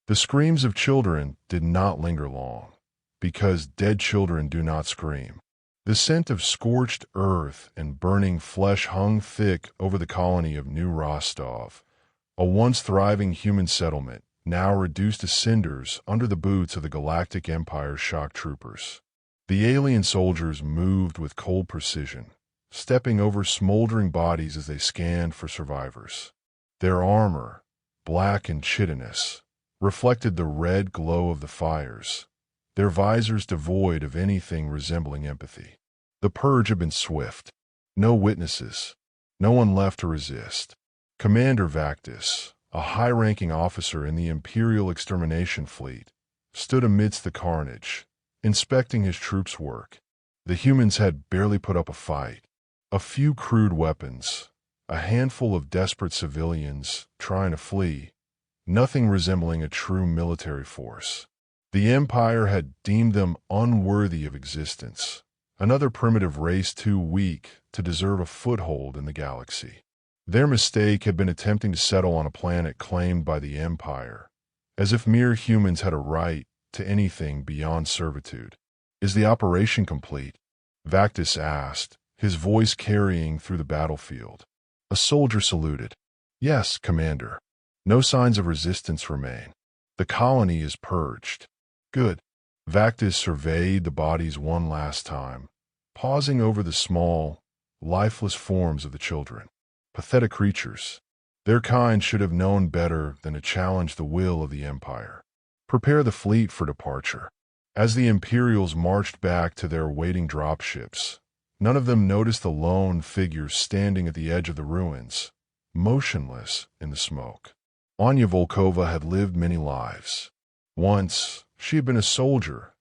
The screams of children did not linger long, because dead children do not scream. The scent of scorched earth and burning flesh hung thick over the colony of New Rostov, a once thriving human settlement, now reduced to cinders under the boots of the Galactic Empire's shock troopers. The alien soldiers moved with cold precision, stepping over smoldering bodies as they scanned for survivors. Their armor, black and chitinous, reflected the red glow of the fires, their visors devoid of anything resembling empathy. The purge had been swift. No witnesses, no one left to resist. Commander Vactus, a high-ranking officer in the Imperial extermination fleet, stood amidst the carnage, inspecting his troops' work. The humans had barely put up a fight. A few crude weapons, a handful of desperate civilians trying to flee, nothing resembling a true military force. The Empire had deemed them unworthy of existence, another primitive race too weak to deserve a foothold in the galaxy. Their mistake had been attempting to settle on a planet claimed by the Empire, as if mere humans had a right to anything beyond servitude. "Is the operation complete?" Vactus asked, his voice carrying through the battlefield. A soldier saluted. "Yes, Commander. No signs of resistance remain. The colony is purged." "Good." Vactus surveyed the bodies one last time, pausing over the small, lifeless forms of the children. Pathetic creatures. Their kind should have known better than to challenge the will of the Empire. "Prepare the fleet for departure." As the Imperials marched back to their waiting dropships, none of them noticed the lone figure standing at the edge of the ruins, motionless in the smoke. Anya Volkova had lived many lives. Once, she had been a soldier,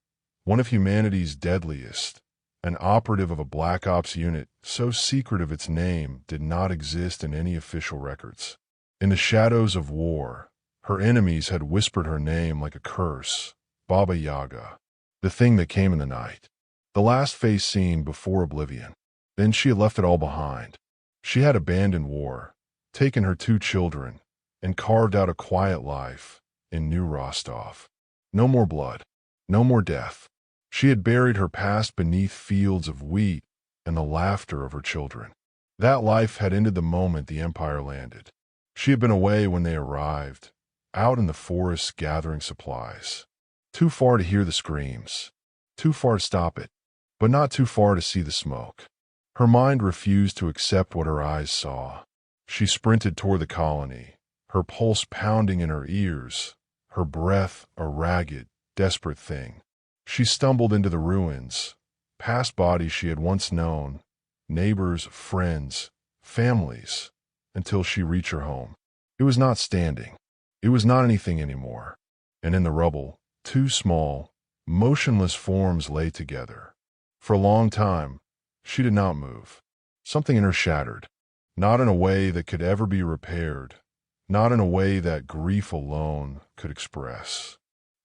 one of humanity's deadliest, an operative of a Black Ops unit so secretive its name did not exist in any official records. In the shadows of war, her enemies had whispered her name like a curse, Baba Yaga, the thing that came in the night, the last face seen before oblivion. Then she had left it all behind. She had abandoned war, taken her 2 children, and carved out a quiet life in New Rostov. No more blood, no more death. She had buried her past beneath fields of wheat and the laughter of her children. That life had ended the moment the Empire landed. She had been away when they arrived, out in the forests gathering supplies. Too far to hear the screams, too far to stop it, but not too far to see the smoke. Her mind refused to accept what her eyes saw. She sprinted toward the colony, her pulse pounding in her ears, her breath a ragged, desperate thing. She stumbled into the ruins, past bodies she had once known, neighbors, friends, families, until she reached her home. It was not standing. It was not anything anymore. And in the rubble, 2 small, motionless forms lay together. For a long time, she did not move. Something in her shattered, not in a way that could ever be repaired, not in a way that grief alone could express.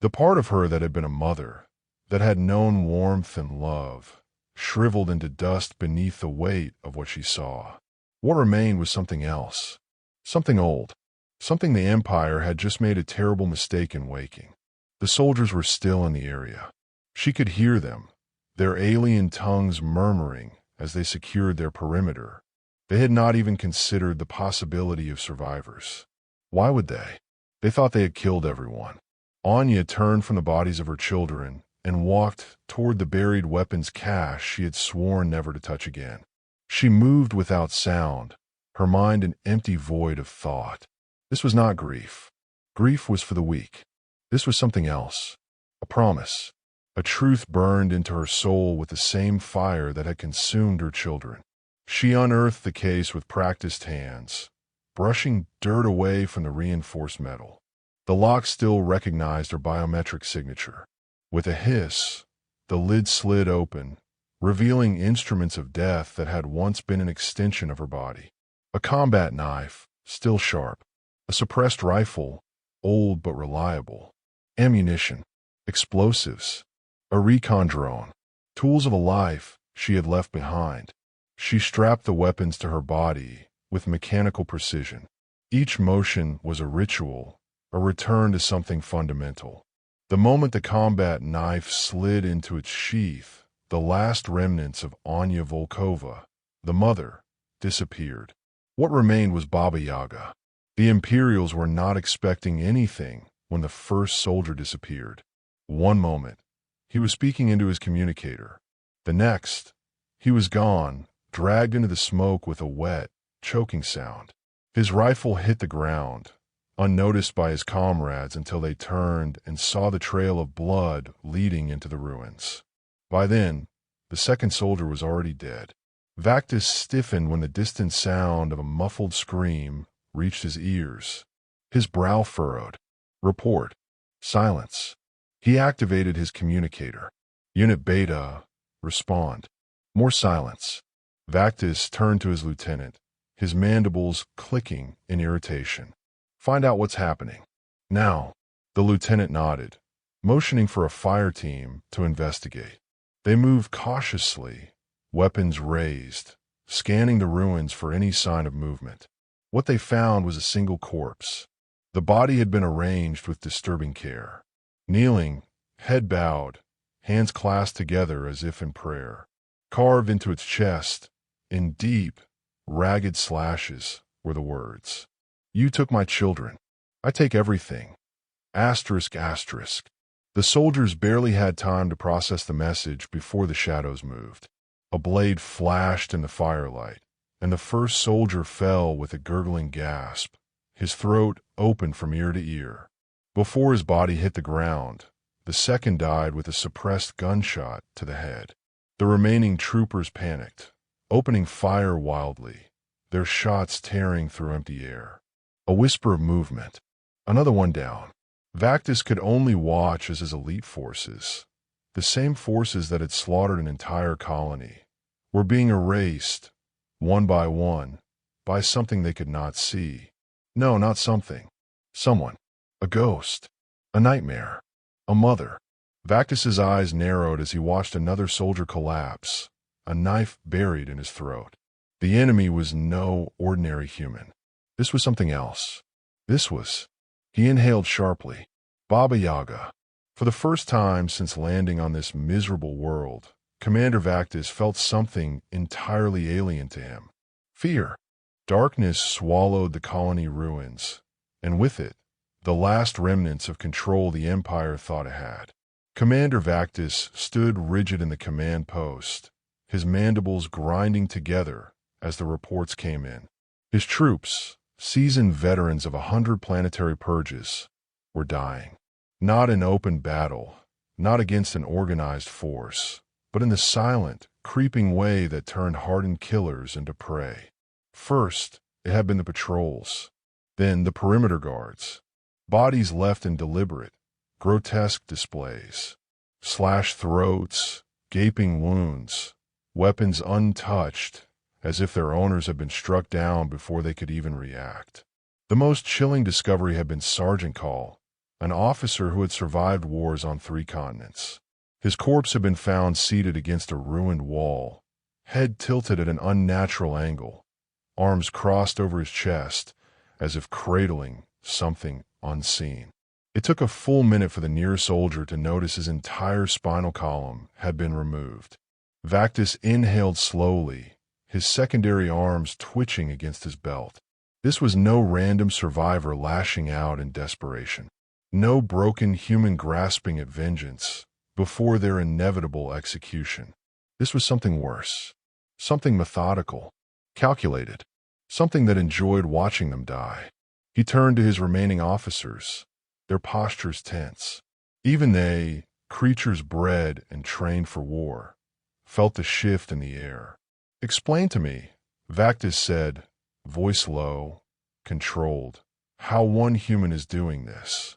The part of her that had been a mother, that had known warmth and love, shriveled into dust beneath the weight of what she saw. What remained was something else, something old, something the Empire had just made a terrible mistake in waking. The soldiers were still in the area. She could hear them, their alien tongues murmuring as they secured their perimeter. They had not even considered the possibility of survivors. Why would they? They thought they had killed everyone. Anya turned from the bodies of her children and walked toward the buried weapons cache she had sworn never to touch again. She moved without sound, her mind an empty void of thought. This was not grief. Grief was for the weak. This was something else. A promise. A truth burned into her soul with the same fire that had consumed her children. She unearthed the case with practiced hands, brushing dirt away from the reinforced metal. The lock still recognized her biometric signature. With a hiss, the lid slid open, revealing instruments of death that had once been an extension of her body. A combat knife, still sharp. A suppressed rifle, old but reliable. Ammunition. Explosives. A recon drone. Tools of a life she had left behind. She strapped the weapons to her body with mechanical precision. Each motion was a ritual, a return to something fundamental. The moment the combat knife slid into its sheath, the last remnants of Anya Volkova, the mother, disappeared. What remained was Baba Yaga. The Imperials were not expecting anything when the first soldier disappeared. One moment, he was speaking into his communicator. The next, he was gone, dragged into the smoke with a wet, choking sound. His rifle hit the ground, unnoticed by his comrades until they turned and saw the trail of blood leading into the ruins. By then, the second soldier was already dead. Vactus stiffened when the distant sound of a muffled scream reached his ears. His brow furrowed. Report. Silence. He activated his communicator. Unit Beta, respond. More silence. Vactus turned to his lieutenant, his mandibles clicking in irritation. Find out what's happening. Now. The lieutenant nodded, motioning for a fire team to investigate. They moved cautiously, weapons raised, scanning the ruins for any sign of movement. What they found was a single corpse. The body had been arranged with disturbing care. Kneeling, head bowed, hands clasped together as if in prayer. Carved into its chest, in deep, ragged slashes, were the words, "You took my children. I take everything." Asterisk, asterisk. The soldiers barely had time to process the message before the shadows moved. A blade flashed in the firelight, and the first soldier fell with a gurgling gasp, his throat open from ear to ear. Before his body hit the ground, the second died with a suppressed gunshot to the head. The remaining troopers panicked, opening fire wildly, their shots tearing through empty air. A whisper of movement. Another one down. Vactus could only watch as his elite forces, the same forces that had slaughtered an entire colony, were being erased, one, by something they could not see. No, not something. Someone. A ghost. A nightmare. A mother. Vactus's eyes narrowed as he watched another soldier collapse, a knife buried in his throat. The enemy was no ordinary human. This was something else. This was... He inhaled sharply. Baba Yaga. For the first time since landing on this miserable world, Commander Vactus felt something entirely alien to him. Fear. Darkness swallowed the colony ruins, and with it, the last remnants of control the Empire thought it had. Commander Vactus stood rigid in the command post, his mandibles grinding together as the reports came in. His troops, seasoned veterans of 100 planetary purges, were dying. Not in open battle, not against an organized force, but in the silent, creeping way that turned hardened killers into prey. First, it had been the patrols, then the perimeter guards. Bodies left in deliberate, grotesque displays. Slashed throats, gaping wounds, weapons untouched, as if their owners had been struck down before they could even react. The most chilling discovery had been Sergeant Call, an officer who had survived wars on 3 continents. His corpse had been found seated against a ruined wall, head tilted at an unnatural angle, arms crossed over his chest, as if cradling something unseen. It took a full minute for the nearest soldier to notice his entire spinal column had been removed. Vactus inhaled slowly, his secondary arms twitching against his belt. This was no random survivor lashing out in desperation. No broken human grasping at vengeance before their inevitable execution. This was something worse. Something methodical, calculated. Something that enjoyed watching them die. He turned to his remaining officers, their postures tense. Even they, creatures bred and trained for war, felt the shift in the air. "Explain to me," Vactus said, voice low, controlled, "how one human is doing this."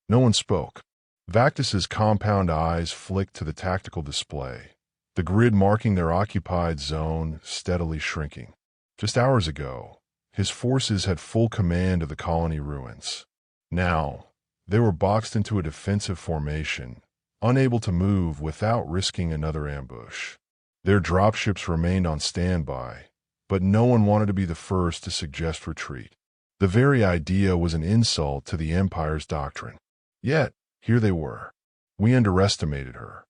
No one spoke. Vactus's compound eyes flicked to the tactical display, the grid marking their occupied zone steadily shrinking. Just hours ago, his forces had full command of the colony ruins. Now, they were boxed into a defensive formation, unable to move without risking another ambush. Their dropships remained on standby, but no one wanted to be the first to suggest retreat. The very idea was an insult to the Empire's doctrine. Yet, here they were. We underestimated her.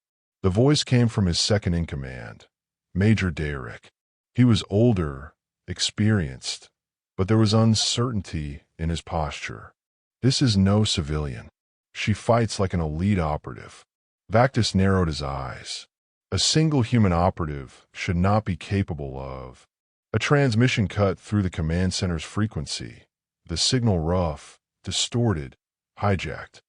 The voice came from his second-in-command, Major Derrick. He was older, experienced, but there was uncertainty in his posture. This is no civilian. She fights like an elite operative. Vactus narrowed his eyes. A single human operative should not be capable of. A transmission cut through the command center's frequency. The signal rough, distorted, hijacked.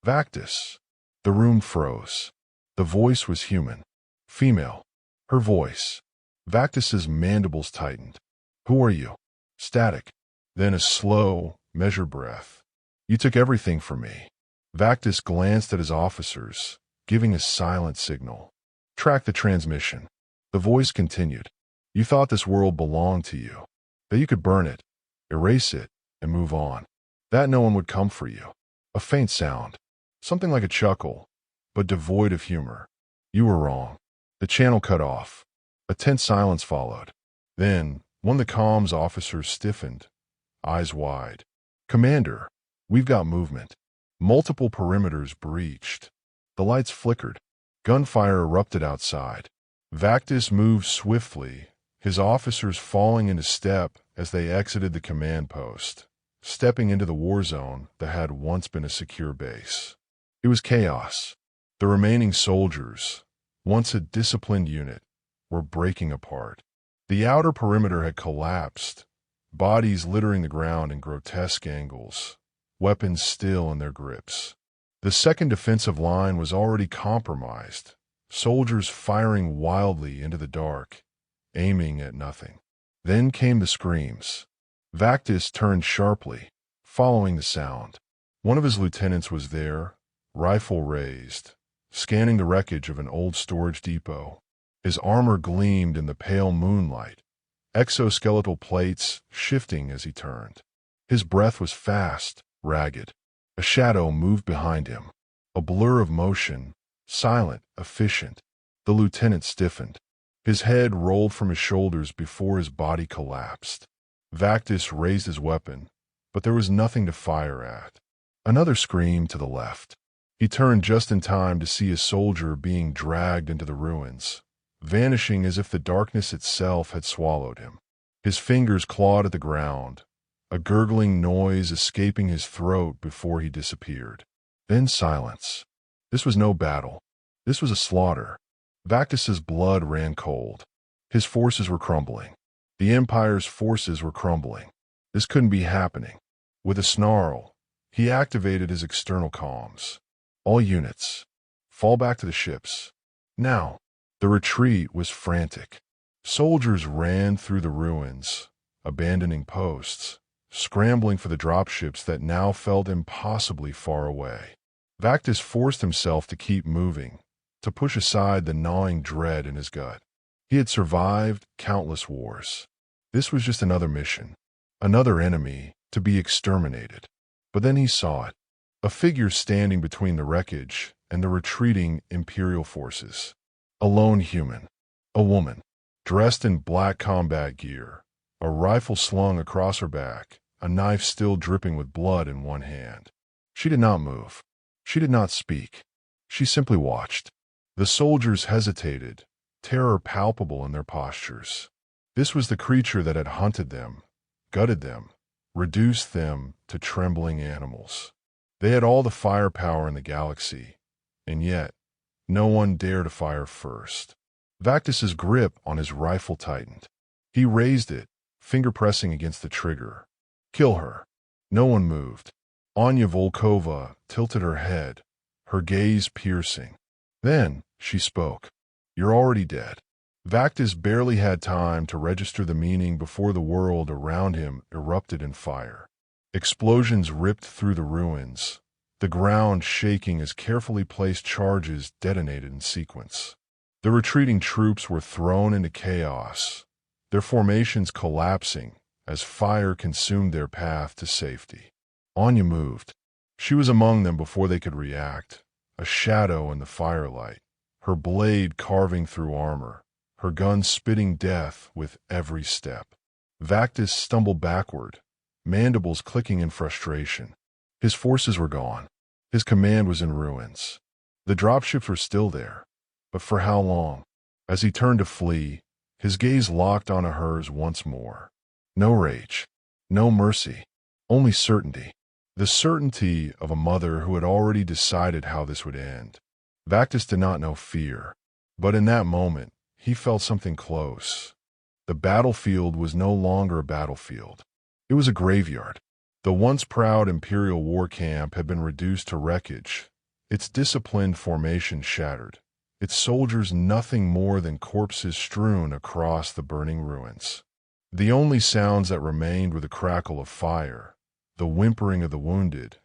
Vactus. The room froze. The voice was human. Female. Her voice. Vactus's mandibles tightened. Who are you? Static. Then a slow, measured breath. You took everything from me. Vactus glanced at his officers, giving a silent signal. Track the transmission. The voice continued. You thought this world belonged to you, that you could burn it, erase it, and move on. That no one would come for you. A faint sound, something like a chuckle, but devoid of humor. You were wrong. The channel cut off. A tense silence followed. Then, one of the comms officers stiffened, eyes wide. Commander, we've got movement. Multiple perimeters breached. The lights flickered. Gunfire erupted outside. Vactus moved swiftly, his officers falling into step as they exited the command post, stepping into the war zone that had once been a secure base. It was chaos. The remaining soldiers, once a disciplined unit, were breaking apart. The outer perimeter had collapsed, bodies littering the ground in grotesque angles, weapons still in their grips. The second defensive line was already compromised, soldiers firing wildly into the dark, aiming at nothing. Then came the screams. Vactus turned sharply, following the sound. One of his lieutenants was there, rifle raised, scanning the wreckage of an old storage depot. His armor gleamed in the pale moonlight, exoskeletal plates shifting as he turned. His breath was fast, ragged. A shadow moved behind him, a blur of motion, silent, efficient. The lieutenant stiffened. His head rolled from his shoulders before his body collapsed. Vactus raised his weapon, but there was nothing to fire at. Another scream to the left. He turned just in time to see a soldier being dragged into the ruins, vanishing as if the darkness itself had swallowed him. His fingers clawed at the ground, a gurgling noise escaping his throat before he disappeared. Then silence. This was no battle. This was a slaughter. Vactus's blood ran cold. His forces were crumbling. The Empire's forces were crumbling. This couldn't be happening. With a snarl, he activated his external comms. All units, fall back to the ships. Now. The retreat was frantic. Soldiers ran through the ruins, abandoning posts, scrambling for the dropships that now felt impossibly far away. Vactus forced himself to keep moving, to push aside the gnawing dread in his gut. He had survived countless wars. This was just another mission, another enemy to be exterminated. But then he saw it, a figure standing between the wreckage and the retreating Imperial forces. A lone human, a woman, dressed in black combat gear, a rifle slung across her back, a knife still dripping with blood in one hand. She did not move. She did not speak. She simply watched. The soldiers hesitated, terror palpable in their postures. This was the creature that had hunted them, gutted them, reduced them to trembling animals. They had all the firepower in the galaxy, and yet, no one dared to fire first. Vactus's grip on his rifle tightened. He raised it, finger pressing against the trigger. Kill her. No one moved. Anya Volkova tilted her head, her gaze piercing. Then she spoke. You're already dead. Vactus barely had time to register the meaning before the world around him erupted in fire. Explosions ripped through the ruins, the ground shaking as carefully placed charges detonated in sequence. The retreating troops were thrown into chaos, their formations collapsing as fire consumed their path to safety. Anya moved. She was among them before they could react, a shadow in the firelight, her blade carving through armor, her gun spitting death with every step. Vactus stumbled backward, mandibles clicking in frustration. His forces were gone. His command was in ruins. The dropships were still there, but for how long? As he turned to flee, his gaze locked onto hers once more. No rage, no mercy, only certainty. The certainty of a mother who had already decided how this would end. Vactus did not know fear, but in that moment, he felt something close. The battlefield was no longer a battlefield. It was a graveyard. The once proud Imperial war camp had been reduced to wreckage, its disciplined formation shattered, its soldiers nothing more than corpses strewn across the burning ruins. The only sounds that remained were the crackle of fire, the whimpering of the wounded,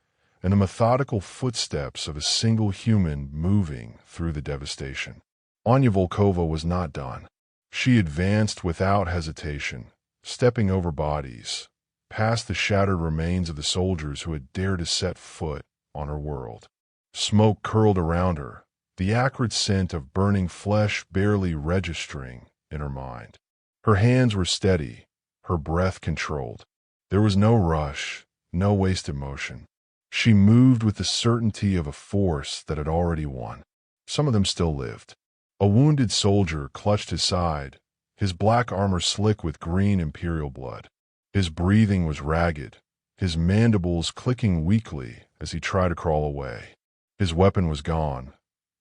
and the methodical footsteps of a single human moving through the devastation. Anya Volkova was not done. She advanced without hesitation, stepping over bodies, past the shattered remains of the soldiers who had dared to set foot on her world. Smoke curled around her, the acrid scent of burning flesh barely registering in her mind. Her hands were steady, her breath controlled. There was no rush, no wasted motion. She moved with the certainty of a force that had already won. Some of them still lived. A wounded soldier clutched his side, his black armor slick with green Imperial blood. His breathing was ragged, his mandibles clicking weakly as he tried to crawl away. His weapon was gone,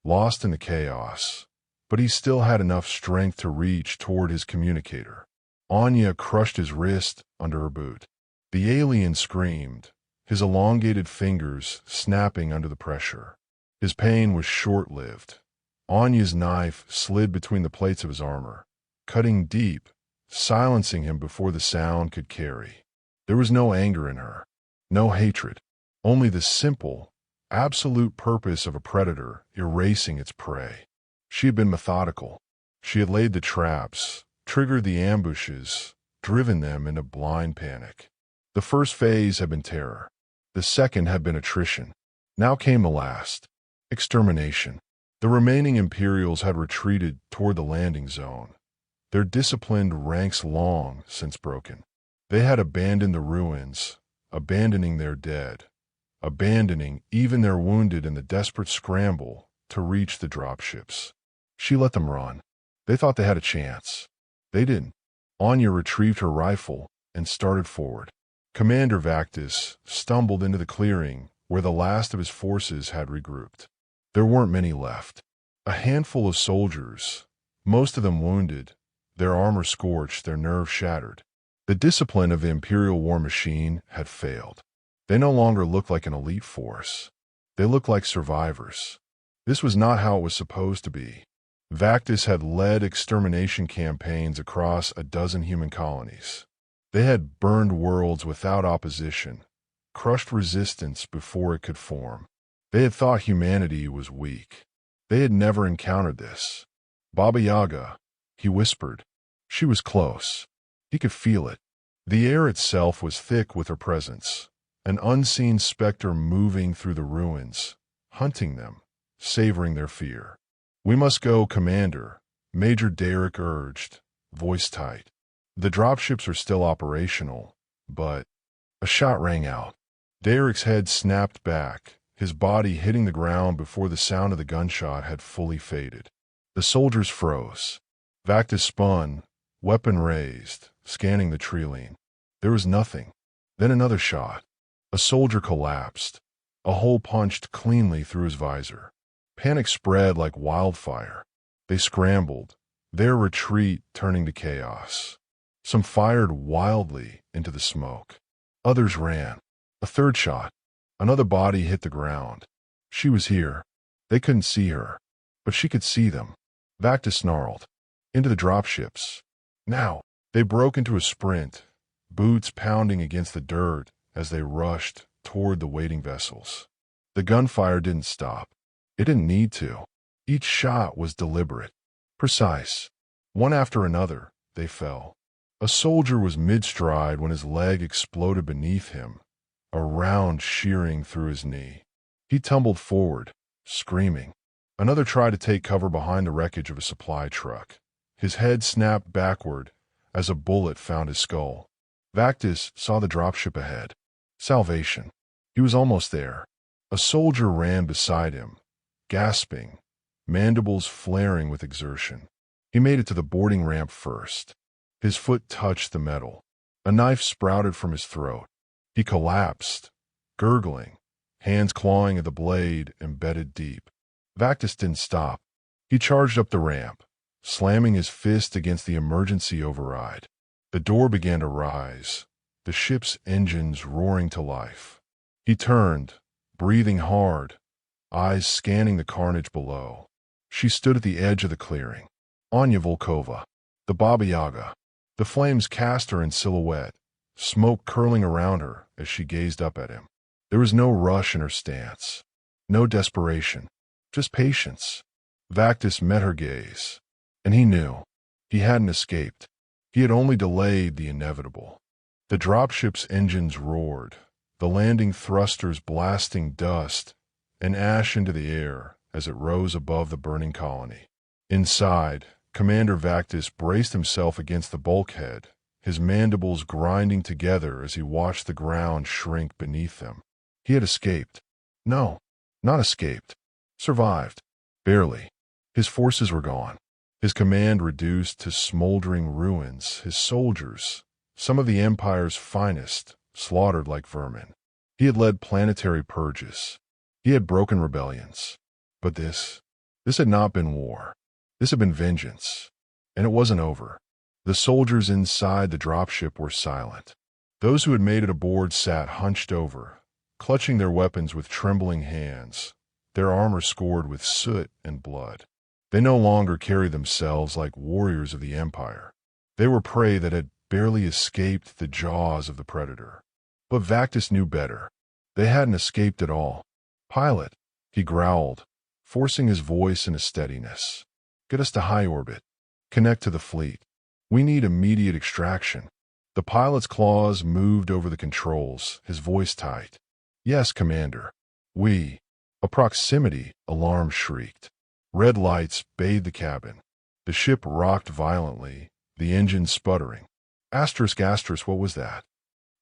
lost in the chaos, but he still had enough strength to reach toward his communicator. Anya crushed his wrist under her boot. The alien screamed, his elongated fingers snapping under the pressure. His pain was short-lived. Anya's knife slid between the plates of his armor, cutting deep, silencing him before the sound could carry. There was no anger in her, no hatred, only the simple, absolute purpose of a predator erasing its prey. She had been methodical. She had laid the traps, triggered the ambushes, driven them into blind panic. The first phase had been terror. The second had been attrition. Now came the last, extermination. The remaining Imperials had retreated toward the landing zone, their disciplined ranks long since broken. They had abandoned the ruins, abandoning their dead, abandoning even their wounded in the desperate scramble to reach the dropships. She let them run. They thought they had a chance. They didn't. Anya retrieved her rifle and started forward. Commander Vactus stumbled into the clearing where the last of his forces had regrouped. There weren't many left. A handful of soldiers, most of them wounded, their armor scorched, their nerves shattered. The discipline of the Imperial war machine had failed. They no longer looked like an elite force. They looked like survivors. This was not how it was supposed to be. Vactus had led extermination campaigns across a dozen human colonies. They had burned worlds without opposition, crushed resistance before it could form. They had thought humanity was weak. They had never encountered this. Baba Yaga, he whispered. She was close. He could feel it. The air itself was thick with her presence, an unseen specter moving through the ruins, hunting them, savoring their fear. "We must go, Commander," Major Derek urged, voice tight. The dropships are still operational, but... A shot rang out. Derek's head snapped back, his body hitting the ground before the sound of the gunshot had fully faded. The soldiers froze. Vactus spun, weapon raised, scanning the treeline. There was nothing. Then another shot. A soldier collapsed. A hole punched cleanly through his visor. Panic spread like wildfire. They scrambled, their retreat turning to chaos. Some fired wildly into the smoke. Others ran. A third shot. Another body hit the ground. She was here. They couldn't see her, but she could see them. Vactus snarled. Into the dropships. Now. They broke into a sprint, boots pounding against the dirt as they rushed toward the waiting vessels. The gunfire didn't stop. It didn't need to. Each shot was deliberate, precise. One after another, they fell. A soldier was mid-stride when his leg exploded beneath him, a round shearing through his knee. He tumbled forward, screaming. Another tried to take cover behind the wreckage of a supply truck. His head snapped backward as a bullet found his skull. Vactus saw the dropship ahead. Salvation. He was almost there. A soldier ran beside him, gasping, mandibles flaring with exertion. He made it to the boarding ramp first. His foot touched the metal. A knife sprouted from his throat. He collapsed, gurgling, hands clawing at the blade embedded deep. Vactus didn't stop. He charged up the ramp, slamming his fist against the emergency override. The door began to rise, the ship's engines roaring to life. He turned, breathing hard, eyes scanning the carnage below. She stood at the edge of the clearing. Anya Volkova, the Baba Yaga. The flames cast her in silhouette, smoke curling around her as she gazed up at him. There was no rush in her stance, no desperation, just patience. Vactus met her gaze, and he knew. He hadn't escaped. He had only delayed the inevitable. The dropship's engines roared, the landing thrusters blasting dust and ash into the air as it rose above the burning colony. Inside, Commander Vactus braced himself against the bulkhead, his mandibles grinding together as he watched the ground shrink beneath him. He had escaped. No, not escaped. Survived. Barely. His forces were gone. His command reduced to smoldering ruins, his soldiers, some of the Empire's finest, slaughtered like vermin. He had led planetary purges. He had broken rebellions. But this had not been war. This had been vengeance. And it wasn't over. The soldiers inside the dropship were silent. Those who had made it aboard sat hunched over, clutching their weapons with trembling hands, their armor scored with soot and blood. They no longer carried themselves like warriors of the Empire. They were prey that had barely escaped the jaws of the predator. But Vactus knew better. They hadn't escaped at all. "Pilot," he growled, forcing his voice into steadiness. "Get us to high orbit. Connect to the fleet. We need immediate extraction." The pilot's claws moved over the controls, his voice tight. "Yes, Commander. We—" A proximity alarm shrieked. Red lights bathed the cabin. The ship rocked violently, the engine sputtering. Asterisk, asterisk, what was that?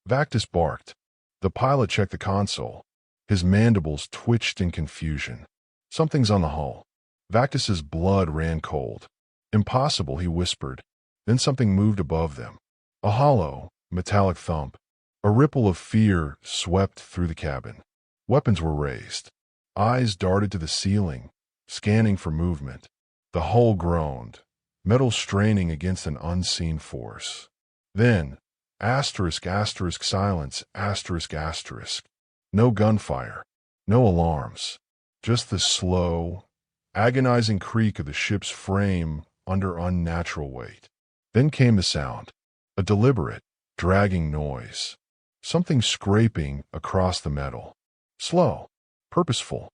Vactus barked. The pilot checked the console. His mandibles twitched in confusion. "Something's on the hull." Vactus's blood ran cold. "Impossible," he whispered. Then something moved above them. A hollow, metallic thump. A ripple of fear swept through the cabin. Weapons were raised. Eyes darted to the ceiling, scanning for movement. The hull groaned, metal straining against an unseen force. Then, asterisk, asterisk, silence, asterisk, asterisk. No gunfire, no alarms, just the slow, agonizing creak of the ship's frame under unnatural weight. Then came the sound, a deliberate, dragging noise, something scraping across the metal. Slow, purposeful.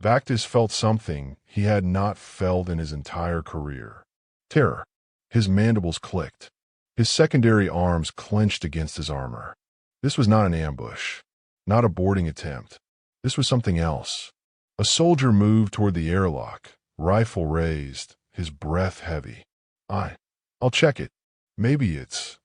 Vactus felt something he had not felt in his entire career. Terror. His mandibles clicked. His secondary arms clenched against his armor. This was not an ambush, not a boarding attempt. This was something else. A soldier moved toward the airlock, rifle raised, his breath heavy. I'll check it. Maybe it's—"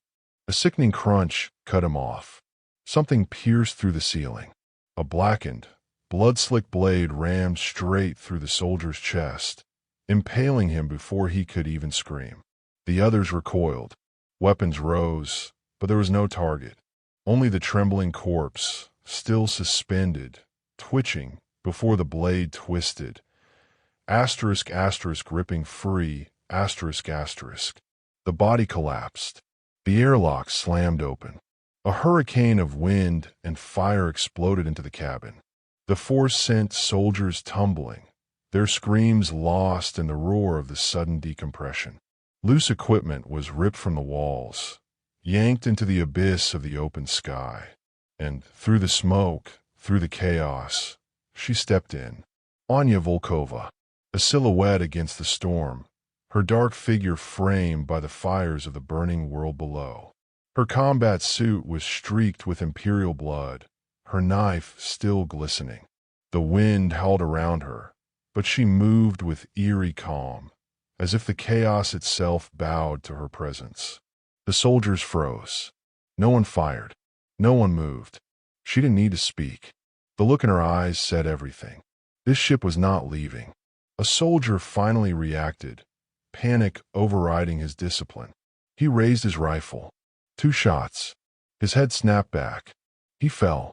A sickening crunch cut him off. Something pierced through the ceiling. A blackened, blood-slick blade rammed straight through the soldier's chest, impaling him before he could even scream. The others recoiled. Weapons rose, but there was no target. Only the trembling corpse, still suspended, twitching before the blade twisted. Asterisk, asterisk, ripping free, asterisk, asterisk. The body collapsed. The airlock slammed open. A hurricane of wind and fire exploded into the cabin. The force sent soldiers tumbling, their screams lost in the roar of the sudden decompression. Loose equipment was ripped from the walls, yanked into the abyss of the open sky. And through the smoke, through the chaos, she stepped in. Anya Volkova, a silhouette against the storm, her dark figure framed by the fires of the burning world below. Her combat suit was streaked with Imperial blood, her knife still glistening. The wind howled around her, but she moved with eerie calm, as if the chaos itself bowed to her presence. The soldiers froze. No one fired. No one moved. She didn't need to speak. The look in her eyes said everything. This ship was not leaving. A soldier finally reacted, panic overriding his discipline. He raised his rifle. 2 shots. His head snapped back. He fell.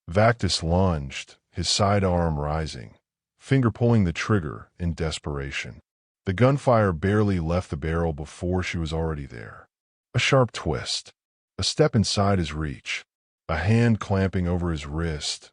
Vactus lunged, his sidearm rising, finger pulling the trigger in desperation. The gunfire barely left the barrel before she was already there. A sharp twist. A step inside his reach. A hand clamping over his wrist.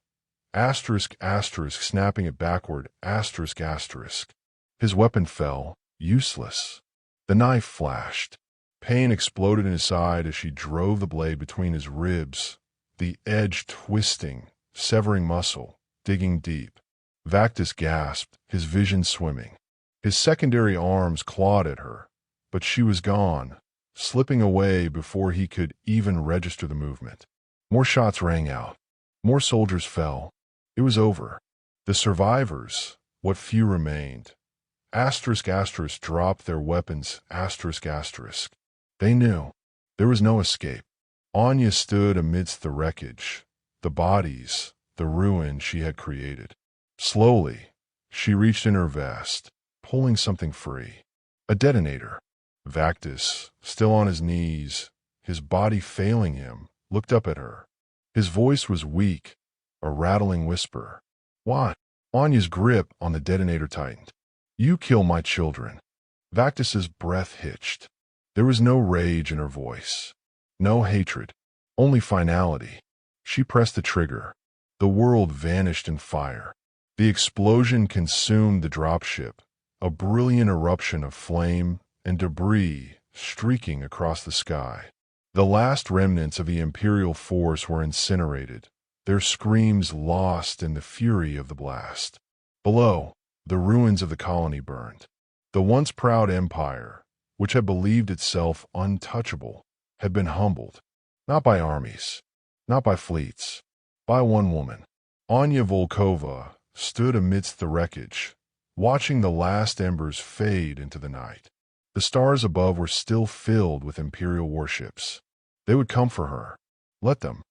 Asterisk, asterisk, snapping it backward, asterisk, asterisk. His weapon fell, useless. The knife flashed. Pain exploded in his side as she drove the blade between his ribs, the edge twisting, severing muscle, digging deep. Vactus gasped, his vision swimming. His secondary arms clawed at her, but she was gone, slipping away before he could even register the movement. More shots rang out. More soldiers fell. It was over. The survivors, what few remained, asterisk, asterisk, dropped their weapons, asterisk, asterisk. They knew. There was no escape. Anya stood amidst the wreckage, the bodies, the ruin she had created. Slowly, she reached in her vest, pulling something free. A detonator. Vactus, still on his knees, his body failing him, looked up at her. His voice was weak, a rattling whisper. What? Anya's grip on the detonator tightened. You kill my children. Vactus's breath hitched. There was no rage in her voice, no hatred, only finality. She pressed the trigger. The world vanished in fire. The explosion consumed the dropship, a brilliant eruption of flame and debris streaking across the sky. The last remnants of the Imperial force were incinerated, their screams lost in the fury of the blast. Below, the ruins of the colony burned. The once proud empire, which had believed itself untouchable, had been humbled, not by armies, not by fleets, by one woman. Anya Volkova stood amidst the wreckage, watching the last embers fade into the night. The stars above were still filled with Imperial warships. They would come for her. Let them.